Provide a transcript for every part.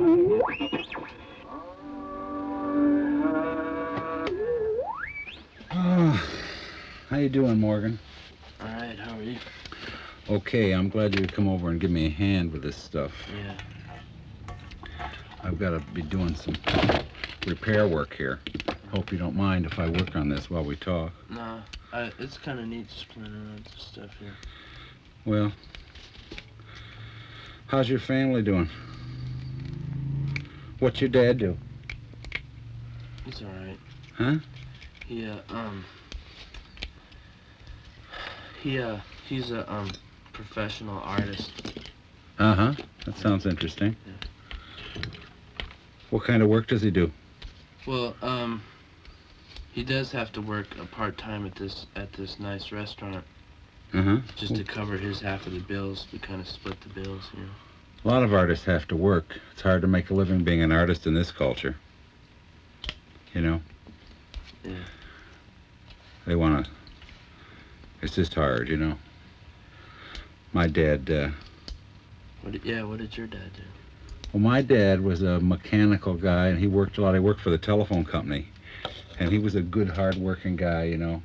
Oh, how you doing, Morgan? All right, how are you? Okay, I'm glad you'd come over and give me a hand with this stuff. Yeah. I've got to be doing some repair work here. Hope you don't mind if I work on this while we talk. Nah, it's kind of neat just playing around with this stuff here. Well, how's your family doing? What's your dad do? He's all right. Huh? He's a professional artist. Uh-huh. That sounds interesting. Yeah. What kind of work does he do? Well, he does have to work part-time at this nice restaurant. Uh-huh. Just to cover his half of the bills. We kind of split the bills, you know. A lot of artists have to work. It's hard to make a living being an artist in this culture. You know? Yeah. They want to... It's just hard, you know? My dad, What did your dad do? Well, my dad was a mechanical guy, and he worked a lot. He worked for the telephone company. And he was a good, hard-working guy, you know?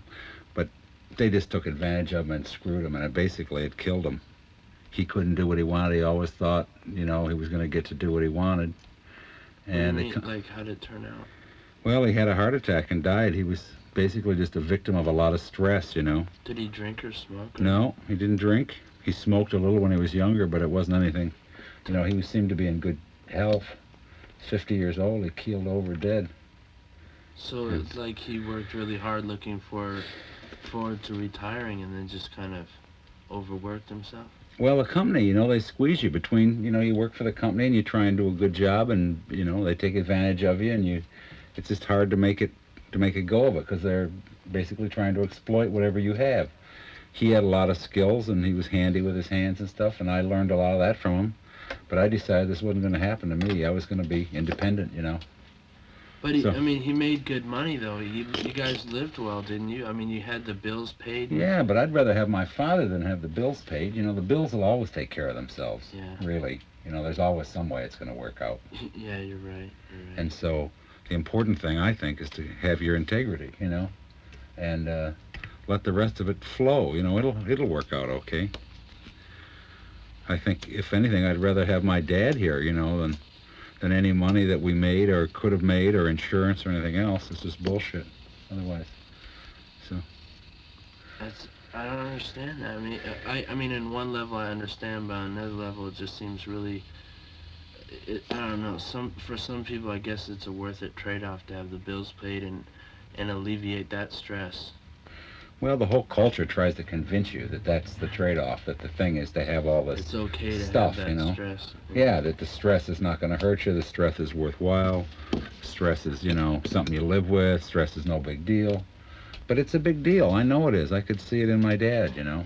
But they just took advantage of him and screwed him, and it killed him. He couldn't do what he wanted. He always thought, you know, he was going to get to do what he wanted. And What do you mean, like, how did it turn out? Well, he had a heart attack and died. He was basically just a victim of a lot of stress, you know? Did he drink or smoke? Or... No, he didn't drink. He smoked a little when he was younger, but it wasn't anything. You know, he seemed to be in good health. 50 years old, he keeled over dead. So it's like he worked really hard looking forward to retiring and then just kind of overworked himself? Well, the company, you know, they squeeze you between, you know, you work for the company and you try and do a good job and, you know, they take advantage of you and it's just hard to make it go of it because they're basically trying to exploit whatever you have. He had a lot of skills and he was handy with his hands and stuff, and I learned a lot of that from him. But I decided this wasn't going to happen to me. I was going to be independent, you know. But I mean, he made good money though. You guys lived well, didn't you? I mean, you had the bills paid. Yeah, but I'd rather have my father than have the bills paid. You know, the bills will always take care of themselves. Yeah. Really. You know, there's always some way it's going to work out. Yeah, you're right. And so the important thing, I think, is to have your integrity, you know, and let the rest of it flow. You know, it'll work out okay. I think, if anything, I'd rather have my dad here, you know, than any money that we made or could have made or insurance or anything else. It's just bullshit otherwise. So. I don't understand that. I mean, in one level I understand, but on another level it just seems really... I don't know. For some people, I guess it's a worth it trade-off to have the bills paid and alleviate that stress. Well, the whole culture tries to convince you that that's the trade-off, that the thing is to have all this it's okay to stuff, have that you know? Stress. Yeah, that the stress is not going to hurt you, the stress is worthwhile, stress is, you know, something you live with, stress is no big deal. But it's a big deal, I know it is. I could see it in my dad, you know?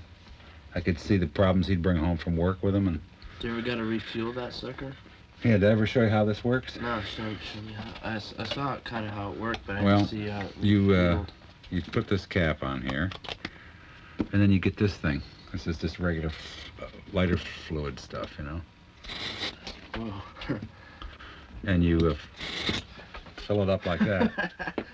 I could see the problems he'd bring home from work with him. And do you ever got to refuel that sucker? Yeah, did I ever show you how this works? No, show me how. I saw it kind of how it worked, but I didn't see how... You put this cap on here, and then you get this thing. This is just regular lighter fluid stuff, you know? Whoa. And you fill it up like that.